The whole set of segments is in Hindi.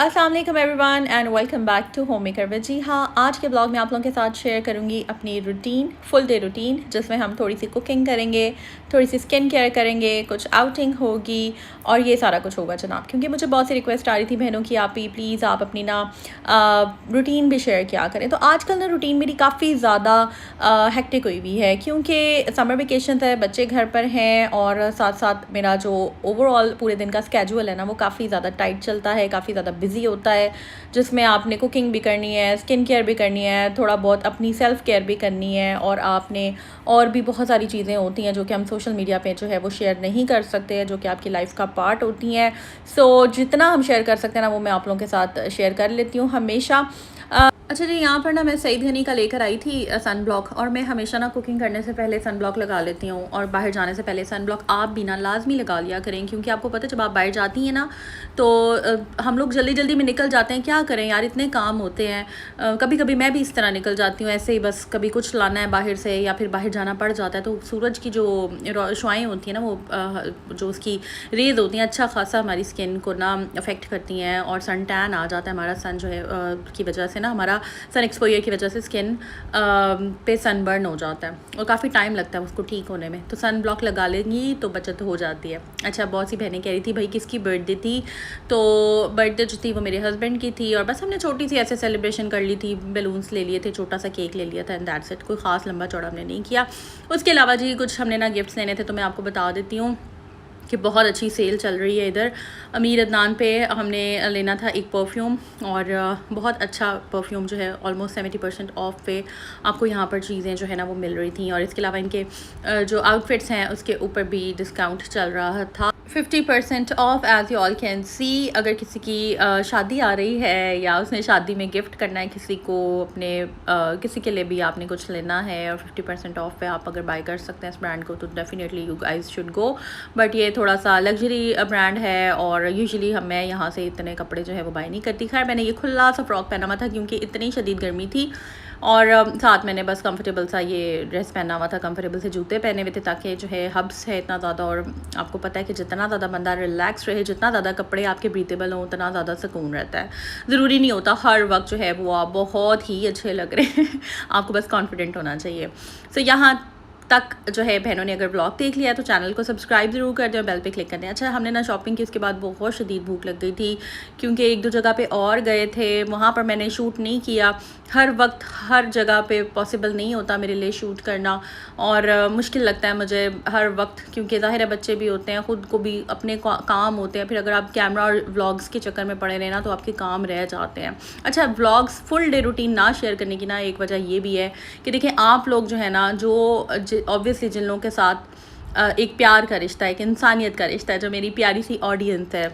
अस्सलाम वालेकुम everyone and welcome back to home maker with. जी हाँ, आज के ब्लॉग में आप लोगों के साथ शेयर करूँगी अपनी रूटीन, फुल डे रूटीन, जिसमें हम थोड़ी सी कुकिंग करेंगे, थोड़ी सी स्किन केयर करेंगे, कुछ आउटिंग होगी और ये सारा कुछ होगा जनाब। क्योंकि मुझे बहुत सी रिक्वेस्ट आ रही थी बहनों की, आप ही प्लीज़ आप अपनी ना रूटीन भी शेयर किया करें। तो आजकल ना रूटीन मेरी काफ़ी ज़्यादा हेक्टिक हुई हुई है, क्योंकि समर वेकेशन है, बच्चे घर पर हैं और साथ साथ मेरा जो ओवरऑल पूरे दिन का स्केड्यूल है ना वो काफ़ी ज़्यादा टाइट चलता है, काफ़ी ज़्यादा बिजी होता है, जिसमें आपने कुकिंग भी करनी है, स्किन केयर भी करनी है, थोड़ा बहुत अपनी सेल्फ़ केयर भी करनी है और आपने और भी बहुत सारी चीज़ें होती हैं जो कि हम सोशल मीडिया पे जो है वो शेयर नहीं कर सकते हैं, जो कि आपकी लाइफ का पार्ट होती हैं। सो जितना हम शेयर कर सकते हैं ना वो मैं आप लोगों के साथ शेयर कर लेती हूँ हमेशा। अच्छा जी, यहाँ पर ना मैं सईद घनी का लेकर आई थी सन ब्लॉक, और मैं हमेशा ना कुकिंग करने से पहले सन ब्लॉक लगा लेती हूँ और बाहर जाने से पहले सन ब्लॉक आप भी ना लाजमी लगा लिया करें। क्योंकि आपको पता है जब आप बाहर जाती हैं ना तो हम लोग जल्दी जल्दी में निकल जाते हैं, क्या करें यार, इतने काम होते हैं। कभी कभी मैं भी इस तरह निकल जाती हूँ ऐसे ही, बस कभी कुछ लाना है बाहर से या फिर बाहर जाना पड़ जाता है, तो सूरज की जो शुआएँ होती हैं ना वो जो उसकी रेज़ होती हैं अच्छा खासा हमारी स्किन को ना अफेक्ट करती हैं और सन टैन आ जाता है हमारा, सन जो है की वजह से ना हमारा सन एक्सपोजर की वजह से स्किन पे सनबर्न हो जाता है और काफ़ी टाइम लगता है उसको ठीक होने में। तो सन ब्लॉक लगा लेंगी तो बचत हो जाती है। अच्छा, बहुत सी बहनें कह रही थी भाई किसकी बर्थडे थी, तो बर्थडे जो थी वो मेरे हस्बैंड की थी और बस हमने छोटी सी ऐसे सेलिब्रेशन कर ली थी, बैलून्स ले लिए थे, छोटा सा केक ले लिया था एंड दैट्स इट। कोई ख़ास लंबा चौड़ा हमने नहीं किया। उसके अलावा जी कुछ हमने ना गिफ्ट्स लेने थे, तो मैं आपको बता देती हूँ कि बहुत अच्छी सेल चल रही है इधर अमीर अदनान पे। हमने लेना था एक परफ्यूम और बहुत अच्छा परफ्यूम जो है ऑलमोस्ट 70% ऑफ पे आपको यहाँ पर चीज़ें जो है ना वो मिल रही थी। और इसके अलावा इनके जो आउटफिट्स हैं उसके ऊपर भी डिस्काउंट चल रहा था, 50% of as you all can see. अगर किसी की शादी आ रही है या उसने शादी में गिफ्ट करना है किसी को, अपने किसी के लिए भी आपने कुछ लेना है और 50% ऑफ पे आप अगर बाय कर सकते हैं इस ब्रांड को, तो definitely you guys should go. But ये थोड़ा सा लग्जरी ब्रांड है और यूजुअली मैं यहाँ से इतने कपड़े जो है वो बाय नहीं करती। खैर मैंने ये खुला सा फ्रॉक पहना हुआ था क्योंकि इतनी शदीद गर्मी थी और साथ मैंने बस कंफर्टेबल सा ये ड्रेस पहना हुआ था, कंफर्टेबल से जूते पहने हुए थे, ताकि जो है हब्स है इतना ज़्यादा। और आपको पता है कि जितना ज़्यादा बंदा रिलैक्स रहे, जितना ज़्यादा कपड़े आपके ब्रीथेबल हों, उतना ज़्यादा सुकून रहता है। ज़रूरी नहीं होता हर वक्त जो है वो आप बहुत ही अच्छे लग रहे हैं आपको बस कॉन्फिडेंट होना चाहिए। सो यहाँ तक जो है बहनों ने अगर ब्लॉग देख लिया तो चैनल को सब्सक्राइब ज़रूर कर दें और बेल पे क्लिक कर दें। अच्छा, हमने ना शॉपिंग की, उसके बाद बहुत शदीद भूख लग गई थी क्योंकि एक दो जगह पे और गए थे, वहाँ पर मैंने शूट नहीं किया। हर वक्त हर जगह पे पॉसिबल नहीं होता मेरे लिए शूट करना और मुश्किल लगता है मुझे हर वक्त, क्योंकि ज़ाहिर है बच्चे भी होते हैं, ख़ुद को भी अपने काम होते हैं, फिर अगर आप कैमरा और व्लॉग्स के चक्कर में पड़े रहे ना तो आपके काम रह जाते हैं। अच्छा, व्लॉग्स फुल डे रूटीन ना शेयर करने की ना एक वजह ये भी है कि देखिए आप लोग जो है ना, जो ऑब्वियसली जिन लोगों के साथ एक प्यार का रिश्ता है, एक इंसानियत का रिश्ता है, जो मेरी प्यारी सी ऑडियंस है,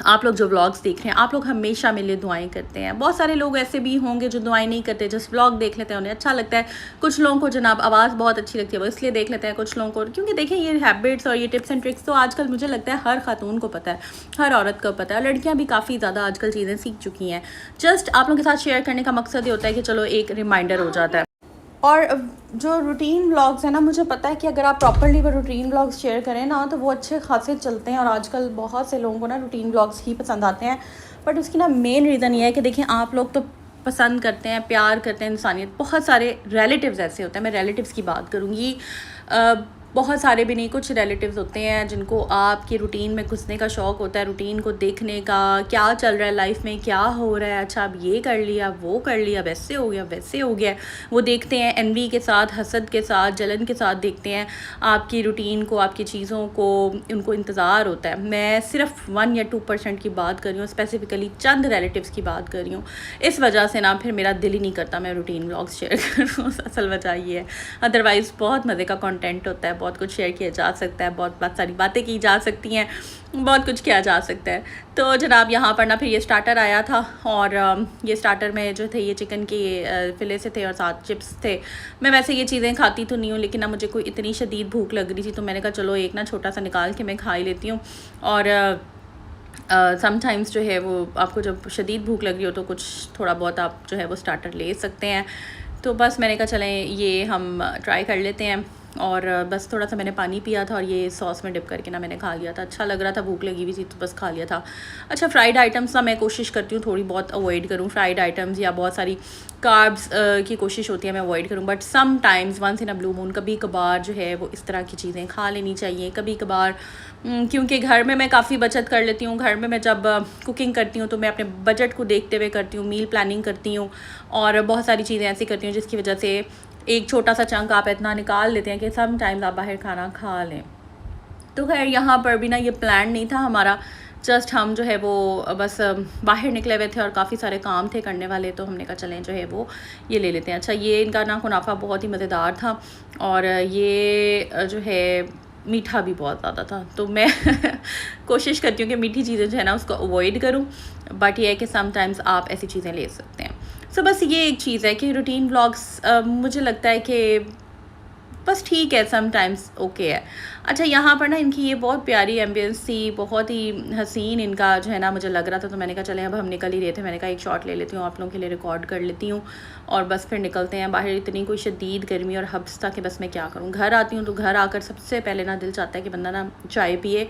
आप लोग जो व्लॉग्स देख रहे हैं, आप लोग हमेशा मेरे लिए दुआएं करते हैं। बहुत सारे लोग ऐसे भी होंगे जो दुआएं नहीं करते, जस्ट व्लॉग देख लेते हैं, उन्हें अच्छा लगता है। कुछ लोगों को जनाब आवाज़ बहुत अच्छी लगती है वो इसलिए देख लेते हैं, कुछ लोगों को क्योंकि देखें ये हैबिट्स और ये टिप्स एंड ट्रिक्स तो आजकल मुझे लगता है हर खातून को पता है, हर औरत को पता है। लड़कियाँ भी काफ़ी ज़्यादा आजकल चीज़ें सीख चुकी हैं। जस्ट आप लोगों के साथ शेयर करने का मकसद ये होता है कि चलो एक रिमाइंडर हो जाता है। और जो रूटीन व्लॉग्स है ना, मुझे पता है कि अगर आप प्रॉपर्ली वो रूटीन व्लॉग्स शेयर करें ना तो वो अच्छे खासे चलते हैं और आजकल बहुत से लोगों को ना रूटीन व्लॉग्स ही पसंद आते हैं। बट उसकी ना मेन रीज़न ये है कि देखिए आप लोग तो पसंद करते हैं, प्यार करते हैं इंसानियत। बहुत सारे रिलेटिव्स ऐसे होते हैं, मैं रिलेटिव्स की बात करूँगी, बहुत सारे भी नहीं, कुछ रिलेटिव्स होते हैं जिनको आपकी रूटीन में घुसने का शौक़ होता है, रूटीन को देखने का, क्या चल रहा है लाइफ में, क्या हो रहा है, अच्छा अब ये कर लिया, वो कर लिया, वैसे हो गया, वैसे हो गया। वो देखते हैं एनवी के साथ, हसद के साथ, जलन के साथ देखते हैं आपकी रूटीन को, आपकी चीज़ों को, उनको इंतज़ार होता है। मैं सिर्फ 1 या 2% की बात कर रही हूँ, स्पेसिफ़िकली चंद रिलेटिव्स की बात कर रही हूँ। इस वजह से ना फिर मेरा दिल ही नहीं करता मैं रूटीन व्लॉग्स शेयर करूँ, असल वजह ये है। अदरवाइज़ बहुत मज़े का कंटेंट होता है, बहुत कुछ शेयर किया जा सकता है, बहुत सारी बातें की जा सकती हैं, बहुत कुछ किया जा सकता है। तो जनाब यहाँ पर ना फिर ये स्टार्टर आया था और ये स्टार्टर में जो थे ये चिकन के फिले से थे और साथ चिप्स थे। मैं वैसे ये चीज़ें खाती तो नहीं हूँ, लेकिन ना मुझे कोई इतनी शदीद भूख लग रही थी तो मैंने कहा चलो एक ना छोटा सा निकाल के मैं खा ही लेती हूँ। और समटाइम्स जो है वो आपको जब शदीद भूख लग रही हो तो कुछ थोड़ा बहुत आप जो है वो स्टार्टर ले सकते हैं। तो बस मैंने कहा चलें ये हम ट्राई कर लेते हैं। और बस थोड़ा सा मैंने पानी पिया था और ये सॉस में डिप करके ना मैंने खा लिया था। अच्छा लग रहा था, भूख लगी हुई थी तो बस खा लिया था। अच्छा, फ्राइड आइटम्स ना मैं कोशिश करती हूँ थोड़ी बहुत अवॉइड करूँ, फ्राइड आइटम्स या बहुत सारी कार्ब्स की कोशिश होती है मैं अवॉइड करूँ, but sometimes once in a blue moon कभी कभार जो है वो इस तरह की चीज़ें खा लेनी चाहिए कभी कभार। क्योंकि घर में मैं काफ़ी बचत कर लेती हूँ। घर में मैं जब कुकिंग करती हूँ तो मैं अपने बजट को देखते हुए करती हूँ, मील प्लानिंग करती हूँ और बहुत सारी चीज़ें ऐसी करती हूँ जिसकी वजह से एक छोटा सा चंक आप इतना निकाल लेते हैं कि सम टाइम्स आप बाहर खाना खा लें। तो खैर यहाँ पर भी ना ये प्लान नहीं था हमारा, जस्ट हम जो है वो बस बाहर निकले हुए थे और काफ़ी सारे काम थे करने वाले, तो हमने कहा चलें जो है वो ये ले लेते हैं। अच्छा, ये इनका ना कुनाफा बहुत ही मज़ेदार था और ये जो है मीठा भी बहुत ज़्यादा था, तो मैं कोशिश करती हूँ कि मीठी चीज़ें जो है ना उसको अवॉइड करूँ, बट ये है कि समटाइम्स आप ऐसी चीज़ें ले सकते हैं। सो बस ये एक चीज़ है कि रूटीन व्लॉग्स मुझे लगता है कि बस ठीक है, समटाइम्स ओके है। अच्छा, यहाँ पर ना इनकी ये बहुत प्यारी एम्बियंस थी, बहुत ही हसीन इनका जो है ना मुझे लग रहा था, तो मैंने कहा चले अब हम निकल ही रहे थे, मैंने कहा एक शॉट ले लेती हूँ आप लोगों के लिए, रिकॉर्ड कर लेती हूँ और बस फिर निकलते हैं बाहर। इतनी कोई शदीद गर्मी और हब्स था कि बस मैं क्या करूँ। घर आती हूँ तो घर आकर सबसे पहले ना दिल चाहता है कि बंदा ना चाय पिए।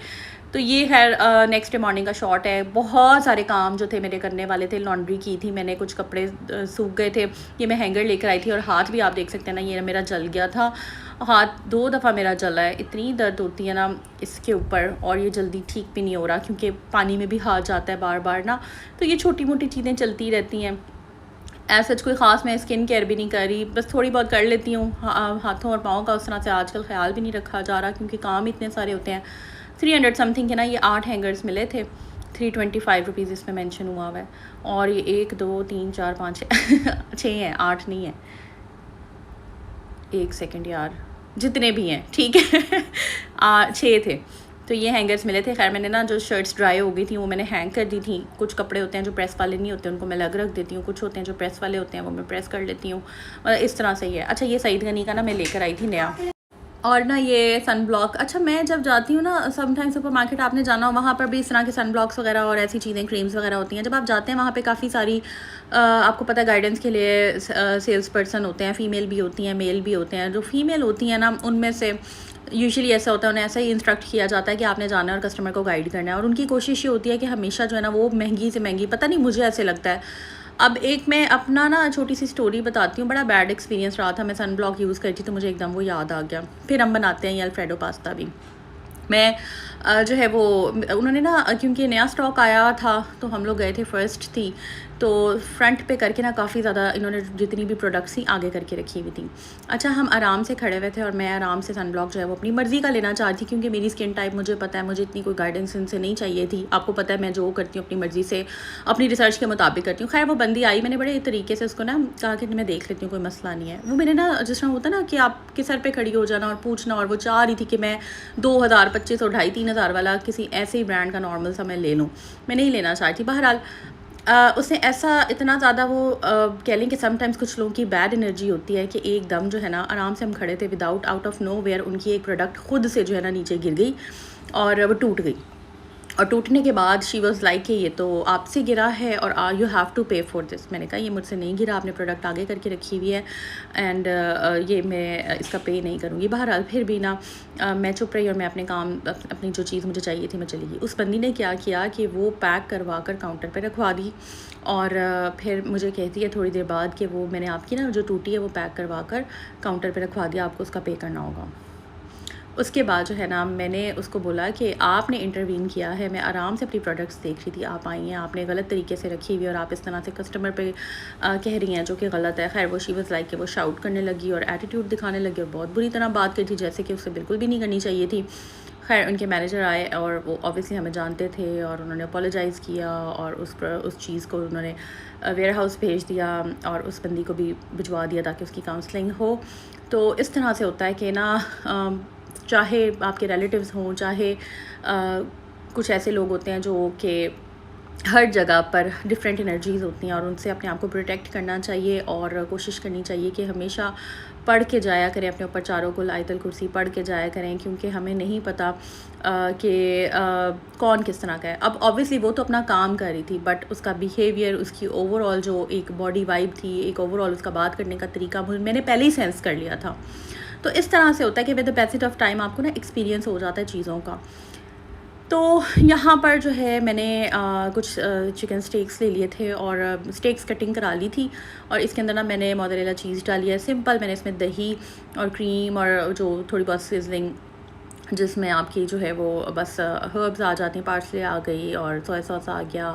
तो ये खैर नेक्स्ट डे मॉर्निंग का शॉट है। बहुत सारे काम जो थे मेरे करने वाले थे, लॉन्ड्री की थी मैंने, कुछ कपड़े सूख गए थे, ये मैं हैंगर लेकर आई थी और हाथ भी आप देख सकते हैं ना ये मेरा जल गया था, हाथ 2 दफ़ा मेरा जला है। इतनी दर्द होती है ना इसके ऊपर और ये जल्दी ठीक भी नहीं हो रहा क्योंकि पानी में भी हाथ जाता है बार बार ना, तो ये छोटी मोटी चीज़ें चलती रहती हैं। ऐसा कोई ख़ास मैं स्किन केयर भी नहीं कर रही, बस थोड़ी बहुत कर लेती हूँ हाथों और पाँव का, उस तरह से आजकल ख्याल भी नहीं रखा जा रहा क्योंकि काम इतने सारे होते हैं। 300 समथिंग के ना ये 8 हैंगर्स मिले थे, 325 रुपीज़ इसमें मेंशन हुआ हुआ है और ये 1 2 3 4 5 6 हैं, 8 नहीं है। 1 सेकंड यार, जितने भी हैं ठीक है 6 थे, तो ये हैंगर्स मिले थे। खैर मैंने ना जो शर्ट्स ड्राई हो गई थी वो मैंने हैंग कर दी थी। कुछ कपड़े होते हैं जो प्रेस वाले नहीं होते, उनको मैं अलग रख देती हूँ, कुछ होते हैं जो प्रेस वाले होते हैं वो मैं प्रेस कर लेती हूँ, मतलब इस तरह से ही है। अच्छा, ये सईद गनी का ना मैं लेकर आई थी नया, और ना ये सन ब्लॉक। अच्छा, मैं जब जाती हूँ ना समटाइम सुपर मार्केट, आपने जाना हो वहाँ पर भी इस तरह के सन ब्लॉक्स वगैरह और ऐसी चीज़ें, क्रीम्स वगैरह होती हैं। जब आप जाते हैं वहाँ पे काफ़ी सारी आपको पता है गाइडेंस के लिए सेल्स पर्सन होते हैं, फ़ीमेल भी होती हैं मेल भी होते हैं। जो फ़ीमेल होती हैं ना उनमें से यूजुअली ऐसा होता है, उन्हें ऐसा ही इंस्ट्रक्ट किया जाता है कि आपने जाना है और कस्टमर को गाइड करना है, और उनकी कोशिश ये होती है कि हमेशा जो है ना वो महंगी से महंगी, पता नहीं मुझे ऐसे लगता है। अब एक मैं अपना ना छोटी सी स्टोरी बताती हूँ, बड़ा बैड एक्सपीरियंस रहा था। मैं सन ब्लॉक यूज़ करती तो मुझे एकदम वो याद आ गया। फिर हम बनाते हैं ये अल्फ्रेडो पास्ता भी। मैं जो है वो उन्होंने ना क्योंकि नया स्टॉक आया था तो हम लोग गए थे, फर्स्ट थी, तो फ्रंट पे करके ना काफ़ी ज़्यादा इन्होंने जितनी भी प्रोडक्ट्स थी आगे करके रखी हुई थी। अच्छा, हम आराम से खड़े हुए थे और मैं आराम से सन ब्लॉक जो है वो अपनी मर्ज़ी का लेना चाहती थी क्योंकि मेरी स्किन टाइप मुझे पता है, मुझे इतनी कोई गाइडेंस इनसे नहीं चाहिए थी। आपको पता है मैं जो करती हूँ अपनी मर्ज़ी से, अपनी रिसर्च के मुताबिक करती हूँ। खैर वो बंदी आई, मैंने बड़े तरीके से उसको ना कहा कि मैं देख लेती हूँ, कोई मसला नहीं है। वो मैंने ना जिस तरह होता ना कि आपके सर पर खड़ी हो जाना और पूछना, और वो चाह रही थी कि मैं 2000 2500 2,500 वाला किसी ऐसे ही ब्रांड का नॉर्मल सा मैं ले लूँ, मैं नहीं लेना चाहती। बहरहाल उसने ऐसा इतना ज़्यादा वो कह लें कि समटाइम्स कुछ लोगों की बैड एनर्जी होती है कि एकदम जो है ना आराम से हम खड़े थे, without out of nowhere उनकी एक प्रोडक्ट खुद से जो है ना नीचे गिर गई और वो टूट गई। और टूटने के बाद शी वॉज़ लाइक कि ये तो आपसे गिरा है और यू हैव टू पे फॉर दिस। मैंने कहा ये मुझसे नहीं गिरा, आपने प्रोडक्ट आगे करके रखी हुई है एंड ये मैं इसका पे नहीं करूँगी। बहरहाल फिर भी ना मैं चुप रही और मैं अपने काम, अपनी जो चीज़ मुझे चाहिए थी मैं चली गई। उस बंदी ने क्या किया कि वो पैक करवा कर काउंटर पर रखवा दी और फिर मुझे कहती है थोड़ी देर बाद कि वो मैंने आपकी ना जो टूटी है वो पैक करवा कर काउंटर पर रखवा दिया, आपको उसका पे करना होगा। उसके बाद जो है ना मैंने उसको बोला कि आपने इंटरवीन किया है, मैं आराम से अपनी प्रोडक्ट्स देख रही थी, आप आई हैं, आपने गलत तरीके से रखी हुई और आप इस तरह से कस्टमर पे कह रही हैं जो कि गलत है। खैर वो शी वाज़ लाइक कि वो शाउट करने लगी और एटीट्यूड दिखाने लगी और बहुत बुरी तरह बात करी थी, जैसे कि उससे बिल्कुल भी नहीं करनी चाहिए थी। खैर उनके मैनेजर आए और वो ऑब्वियसली हमें जानते थे और उन्होंने अपोलोजाइज़ किया और उस चीज़ को उन्होंने वेयर हाउस भेज दिया और उस बंदी को भी भिजवा दिया ताकि उसकी काउंसलिंग हो। तो इस तरह से होता है कि ना चाहे आपके रिलेटिव्स हों, चाहे कुछ ऐसे लोग होते हैं जो कि हर जगह पर डिफरेंट एनर्जीज़ होती हैं और उनसे अपने आप को प्रोटेक्ट करना चाहिए और कोशिश करनी चाहिए कि हमेशा पढ़ के जाया करें, अपने ऊपर चारों कुल आयतल कुर्सी पढ़ के जाया करें क्योंकि हमें नहीं पता कि कौन किस तरह का है। अब ऑब्वियसली वो तो अपना काम कर रही थी बट उसका बिहेवियर, उसकी ओवरऑल जो एक बॉडी वाइब थी, एक ओवरऑल उसका बात करने का तरीका मैंने पहले ही सेंस कर लिया था। तो इस तरह से होता है कि with the passage of time आपको ना एक्सपीरियंस हो जाता है चीज़ों का। तो यहाँ पर जो है मैंने कुछ चिकन स्टेक्स ले लिए थे और स्टेक्स कटिंग करा ली थी, और इसके अंदर ना मैंने मोज़रेला चीज़ डाली है सिंपल। मैंने इसमें दही और क्रीम और जो थोड़ी बहुत सिजलिंग जिसमें आपकी जो है वो बस हर्ब्स आ जाती हैं, पार्सले आ गई और सोया सॉस आ गया,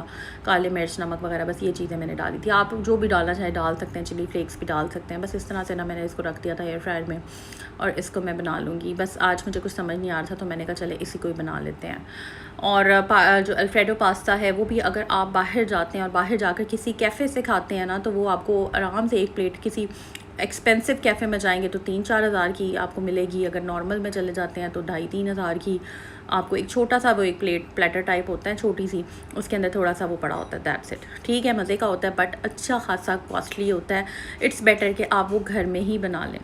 काले मिर्च, नमक वगैरह, बस ये चीज़ें मैंने डाली थी। आप जो भी डालना चाहे डाल सकते हैं, चिली फ्लेक्स भी डाल सकते हैं। बस इस तरह से ना मैंने इसको रख दिया था एयर फ्रायर में, और इसको मैं बना लूँगी। बस आज मुझे कुछ समझ नहीं आ रहा था तो मैंने कहा चले इसी को ही बना लेते हैं। और जो अल्फ्रेडो पास्ता है वो भी अगर आप बाहर जाते हैं और बाहर जाकर किसी कैफ़े से खाते हैं ना, तो वो आपको आराम से एक प्लेट किसी एक्सपेंसिव कैफ़े में जाएंगे तो 3-4 हज़ार की आपको मिलेगी। अगर नॉर्मल में चले जाते हैं तो 2,5-3 हज़ार की आपको एक छोटा सा वो एक प्लेटर टाइप होता है छोटी सी, उसके अंदर थोड़ा सा वो पड़ा होता है, दैट्स इट। ठीक है, मज़े का होता है बट अच्छा खासा कॉस्टली होता है। इट्स बेटर कि आप वो घर में ही बना लें।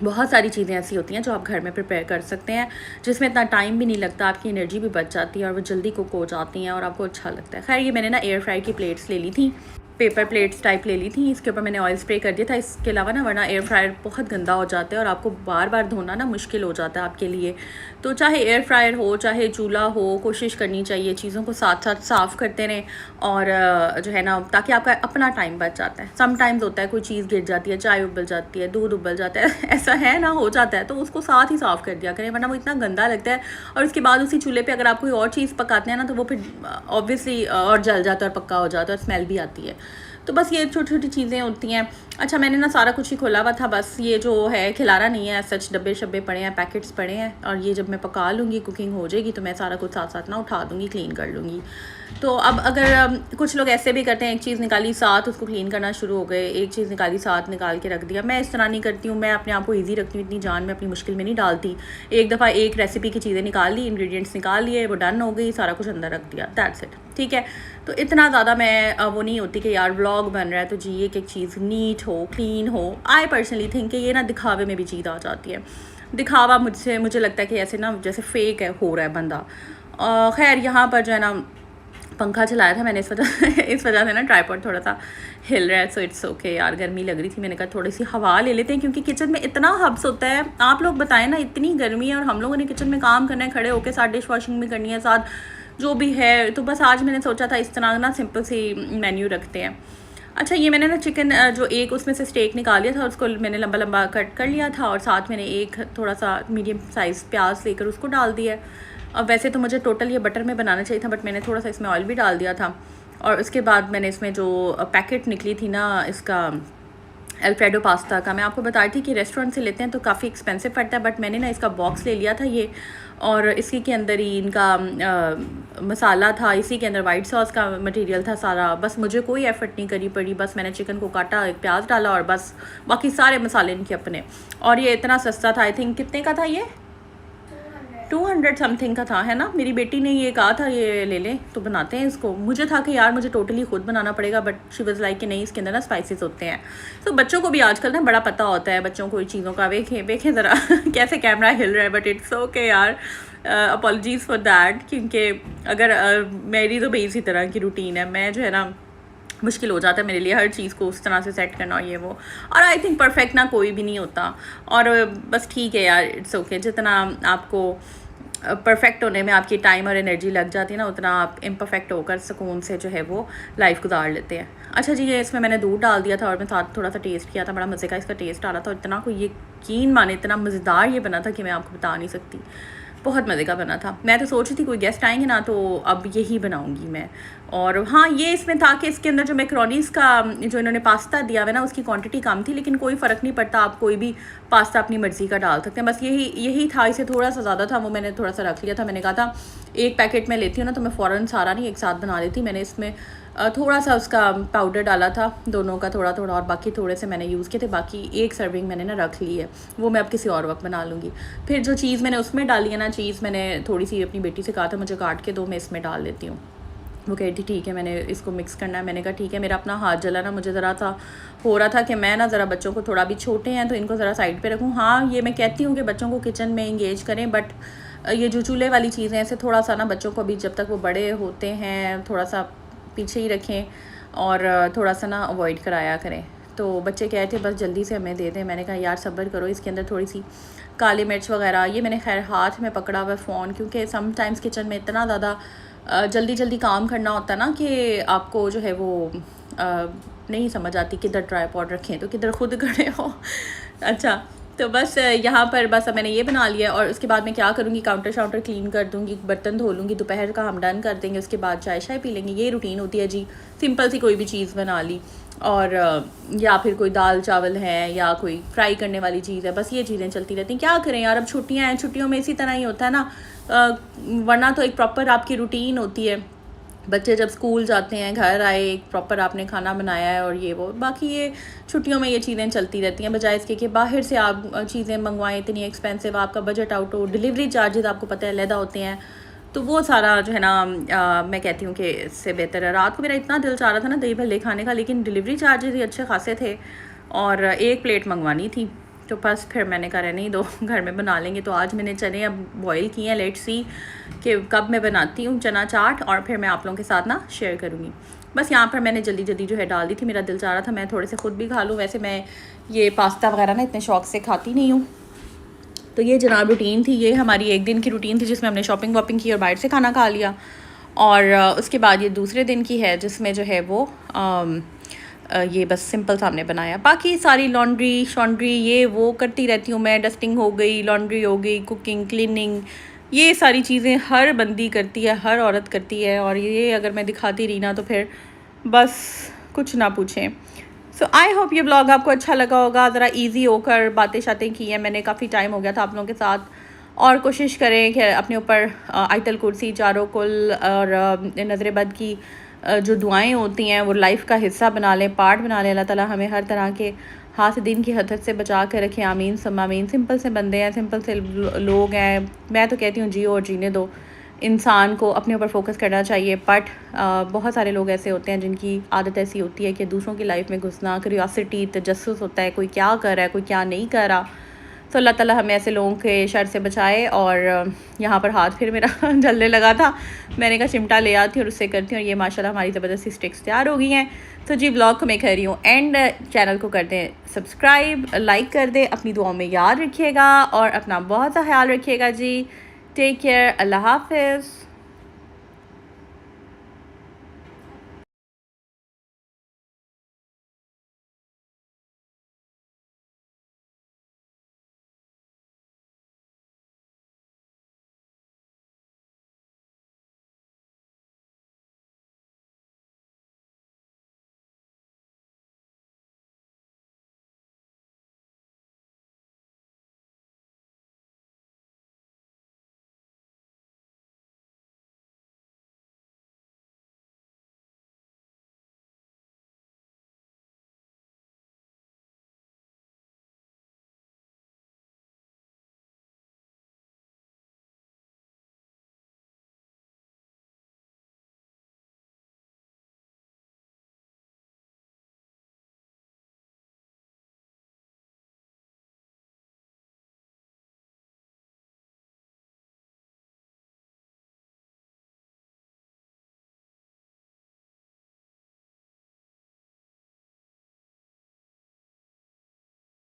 बहुत सारी चीज़ें ऐसी होती हैं जो आप घर में प्रिपेयर कर सकते हैं, जिसमें इतना टाइम भी नहीं लगता, आपकी एनर्जी भी बच जाती है और वो जल्दी कुक हो जाती हैं और आपको अच्छा लगता है। खैर ये मैंने ना एयर फ्राई की प्लेट्स ले ली थी, पेपर प्लेट्स टाइप ले ली थी। इसके ऊपर मैंने ऑयल स्प्रे कर दिया था। इसके अलावा ना वरना एयर फ्रायर बहुत गंदा हो जाता है और आपको बार बार धोना ना मुश्किल हो जाता है आपके लिए। तो चाहे एयर फ्रायर हो चाहे चूल्हा हो, कोशिश करनी चाहिए चीज़ों को साथ साथ साफ़ करते रहें और जो है ना, ताकि आपका अपना टाइम बच जाता है। समटाइम्स होता है कोई चीज़ गिर जाती है, चाय उबल जाती है, दूध उबल जाता है ऐसा है ना, हो जाता है, तो उसको साथ ही साफ़ कर दिया करें, वरना वो इतना गंदा लगता है। और उसके बाद उसी चूल्हे पर अगर आप कोई और चीज़ पकाते हैं ना तो वो फिर ऑब्वियसली और जल जाता है और पक्का हो जाता है और स्मेल भी आती है। तो बस ये छोटी छोटी चीज़ें होती हैं। अच्छा, मैंने ना सारा कुछ ही खोला हुआ था, बस ये जो है खिलारा नहीं है, सच डब्बे शब्बे पड़े हैं, पैकेट्स पड़े हैं, और ये जब मैं पका लूँगी, कुकिंग हो जाएगी तो मैं सारा कुछ साथ साथ ना उठा दूँगी, क्लीन कर लूँगी। तो अब अगर कुछ लोग ऐसे भी करते हैं, एक चीज़ निकाली साथ उसको क्लीन करना शुरू हो गए, एक चीज़ निकाली साथ निकाल के रख दिया। मैं इस तरह नहीं करती हूँ, मैं अपने आप को ईजी रखती हूँ, इतनी जान में अपनी मुश्किल में नहीं डालती। एक दफ़ा एक रेसिपी की चीज़ें निकाल ली, इंग्रेडिएंट्स निकाल लिए, वो डन हो गई, सारा कुछ अंदर रख दिया, दैट्स इट। ठीक है, तो इतना ज़्यादा मैं वो नहीं होती कि यार व्लॉग बन रहा है तो जी एक एक चीज़ नीट हो, क्लीन हो। आई पर्सनली थिंक कि ये ना दिखावे में भी चीज़ आ जाती है। दिखावा मुझे लगता है कि ऐसे ना जैसे फेक है, हो रहा है बंदा। खैर यहाँ पर जो है ना पंखा चलाया था मैंने इस वजह से ना ट्राइपॉड थोड़ा सा हिल रहा है, सो इट्स ओके यार। गर्मी लग रही थी, मैंने कहा थोड़ी सी हवा ले लेते हैं, क्योंकि किचन में इतना हब्स होता है। आप लोग बताएं ना, इतनी गर्मी है और हम लोगों ने किचन में काम करना है, खड़े होकर, साथ डिश वॉशिंग भी करनी है, साथ जो भी है। तो बस आज मैंने सोचा था इस तरह ना सिंपल सी मेन्यू रखते हैं। अच्छा, ये मैंने ना चिकन जो एक उसमें से स्टेक निकाल लिया था, उसको मैंने लंबा लंबा कट कर लिया था, और साथ मैंने एक थोड़ा सा मीडियम साइज़ प्याज लेकर उसको डाल दिया। अब वैसे तो मुझे टोटल ये बटर में बनाना चाहिए था, बट मैंने थोड़ा सा इसमें ऑयल भी डाल दिया था। और उसके बाद मैंने इसमें जो पैकेट निकली थी ना इसका अल्फ्रेडो पास्ता का, मैं आपको बता रही थी कि रेस्टोरेंट से लेते हैं तो काफ़ी एक्सपेंसिव पड़ता है, बट मैंने ना इसका बॉक्स ले लिया था ये, और इसी के अंदर ही इनका मसाला था, इसी के अंदर वाइट सॉस का मटेरियल था सारा। बस मुझे कोई एफर्ट नहीं करनी पड़ी, बस मैंने चिकन को काटा, एक प्याज डाला और बस बाकी सारे मसाले इनके अपने। और ये इतना सस्ता था, आई थिंक कितने का था ये, 200 समथिंग का था, है ना। मेरी बेटी ने ये कहा था ये ले लें तो बनाते हैं इसको। मुझे था कि यार मुझे टोटली खुद बनाना पड़ेगा, बट शी वाज लाइक कि नहीं, इसके अंदर ना स्पाइसेस होते हैं। तो बच्चों को भी आजकल ना बड़ा पता होता है, बच्चों को चीज़ों का। देखें ज़रा कैसे कैमरा हिल रहा है, बट इट्स ओके यार, अपॉलॉजीज़ फॉर दैट। क्योंकि अगर मेरी तो भाई इसी तरह की रूटीन है, मैं जो है ना मुश्किल हो जाता है मेरे लिए हर चीज़ को उस तरह से सेट करना, और ये वो। और आई थिंक परफेक्ट ना कोई भी नहीं होता, और बस ठीक है यार, इट्स ओके। जितना आपको परफेक्ट होने में आपकी टाइम और एनर्जी लग जाती है ना, उतना आप इम्परफेक्ट होकर सुकून से जो है वो लाइफ गुजार लेते हैं। अच्छा जी, ये इसमें मैंने दूध डाल दिया था और मैं साथ थोड़ा सा टेस्ट किया था, बड़ा मज़े का इसका टेस्ट आ रहा था। और इतना कोई यकीन माने इतना मज़ेदार ये बना था कि मैं आपको बता नहीं सकती, बहुत मज़े का बना था। मैं तो सोच रही थी कोई गेस्ट आएंगे ना तो अब यही बनाऊंगी मैं। और हाँ, ये इसमें था कि इसके अंदर जो मैक्रोनीस का जो इन्होंने पास्ता दिया हुआ ना, उसकी क्वांटिटी कम थी, लेकिन कोई फ़र्क नहीं पड़ता, आप कोई भी पास्ता अपनी मर्ज़ी का डाल सकते हैं। बस यही था, इसे थोड़ा सा ज़्यादा था, वो मैंने थोड़ा सा रख लिया था। मैंने कहा था एक पैकेट में लेती हूँ ना तो मैं फ़ौरन सारा नहीं एक साथ बना लेती। मैंने इसमें थोड़ा सा उसका पाउडर डाला था, दोनों का थोड़ा थोड़ा, और बाकी थोड़े से मैंने यूज़ किए थे। बाकी एक सर्विंग मैंने ना रख ली है, वो मैं अब किसी और वक्त बना लूँगी। फिर जो चीज़ मैंने उसमें डाली है ना, चीज़ मैंने थोड़ी सी अपनी बेटी से कहा था मुझे काट के दो, मैं इसमें डाल लेती हूँ। वो कह रही थी ठीक है, मैंने इसको मिक्स करना है। मैंने कहा ठीक है। मेरा अपना हाथ जला ना, मुझे ज़रा सा हो रहा था कि मैं ना ज़रा बच्चों को, थोड़ा भी छोटे हैं तो इनको ज़रा साइड पे रखूँ। हाँ, ये मैं कहती हूँ कि बच्चों को किचन में इंगेज करें, बट ये जो चूल्हे वाली चीज़ें ऐसे थोड़ा सा ना बच्चों को अभी जब तक वो बड़े होते हैं थोड़ा सा पीछे ही रखें, और थोड़ा सा ना अवॉइड कराया करें। तो बच्चे कह रहे थे बस जल्दी से हमें दे दें। मैंने कहा यार सब्र करो, इसके अंदर थोड़ी सी काली मिर्च वगैरह, ये मैंने खैर हाथ में पकड़ा हुआ फ़ोन, क्योंकि समटाइम्स किचन में इतना ज़्यादा जल्दी जल्दी काम करना होता है ना कि आपको जो है वो नहीं समझ आती किधर ट्राइपॉड रखें तो किधर खुद खड़े हो। अच्छा, तो बस यहाँ पर बस अब मैंने ये बना लिया और उसके बाद मैं क्या करूँगी, काउंटर शाउंटर क्लीन कर दूँगी, बर्तन धो लूँगी, दोपहर का हम डन कर देंगे, उसके बाद चाय शाय पी लेंगे। ये रूटीन होती है जी, सिंपल सी कोई भी चीज़ बना ली, और या फिर कोई दाल चावल है या कोई फ्राई करने वाली चीज़ है, बस ये चीज़ें चलती रहती हैं। क्या करें यार, अब छुट्टियाँ हैं, छुट्टियों में इसी तरह ही होता है ना, वरना तो एक प्रॉपर आपकी रूटीन होती है। बच्चे जब स्कूल जाते हैं, घर आए, एक प्रॉपर आपने खाना बनाया है और ये वो, बाकी ये छुट्टियों में ये चीज़ें चलती रहती हैं, बजाय इसके कि बाहर से आप चीज़ें मंगवाएं इतनी एक्सपेंसिव, आपका बजट आउट हो, डिलीवरी चार्जेस आपको पता है अलहदा होते हैं, तो वो सारा जो है ना मैं कहती हूँ कि इससे बेहतर है। रात को मेरा इतना दिल चाह रहा था ना दही भल्ले खाने का, लेकिन डिलीवरी चार्जेस ही अच्छे खासे थे और एक प्लेट मंगवानी थी, तो बस फिर मैंने कहा नहीं दो, घर में बना लेंगे। तो आज मैंने चने अब बॉईल किए हैं, लेट्स सी कि कब मैं बनाती हूँ चना चाट, और फिर मैं आप लोगों के साथ ना शेयर करूँगी। बस यहाँ पर मैंने जल्दी जल्दी जो है डाल दी थी, मेरा दिल चाह रहा था मैं थोड़े से ख़ुद भी खा लूँ। वैसे मैं ये पास्ता वगैरह ना इतने शौक़ से खाती नहीं हूँ। तो ये जनाब रूटीन थी, ये हमारी एक दिन की रूटीन थी जिसमें हमने शॉपिंग वॉपिंग की और बाहर से खाना खा लिया, और उसके बाद ये दूसरे दिन की है जिसमें जो है वो ये बस सिंपल सामने बनाया। बाकी सारी लॉन्ड्री शॉन्ड्री ये वो करती रहती हूँ मैं, डस्टिंग हो गई, लॉन्ड्री हो गई, कुकिंग, क्लीनिंग, ये सारी चीज़ें हर बंदी करती है, हर औरत करती है, और ये अगर मैं दिखाती रही ना तो फिर बस कुछ ना पूछें। सो आई होप ये ब्लॉग आपको अच्छा लगा होगा, ज़रा इजी होकर बातें शातें की हैं मैंने, काफ़ी टाइम हो गया था आप लोगों के साथ, और कोशिश करें कि अपने ऊपर आयतल कुर्सी, चारों कुल और नज़र बद की जो दुआएं होती हैं वो लाइफ का हिस्सा बना लें, पार्ट बना लें। अल्लाह ताला हमें हर तरह के हाथ दिन की हदत से बचा कर रखें, आमीन सम्मा आमीन। सिंपल से बंदे हैं, सिंपल से लोग हैं, मैं तो कहती हूँ जियो और जीने दो। इंसान को अपने ऊपर फोकस करना चाहिए, बट बहुत सारे लोग ऐसे होते हैं जिनकी आदत ऐसी होती है कि दूसरों की लाइफ में घुसना, क्यूरियोसिटी, तजस्सुस होता है, कोई क्या कर रहा है, कोई क्या नहीं कर रहा। तो अल्लाह ताला हमें ऐसे लोगों के शर से बचाए। और यहाँ पर हाथ फिर मेरा जलने लगा था, मैंने कहा चिमटा ले आती हूँ और उससे करती हूँ, और ये माशाल्लाह हमारी ज़बरदस्ती स्टिक्स तैयार हो गई हैं। तो जी ब्लॉग को मैं कर रही हूँ एंड, चैनल को कर दें सब्सक्राइब, लाइक कर दें, अपनी दुआओं में याद रखिएगा और अपना बहुत सा ख्याल रखिएगा जी। टेक केयर, अल्लाह हाफिज़।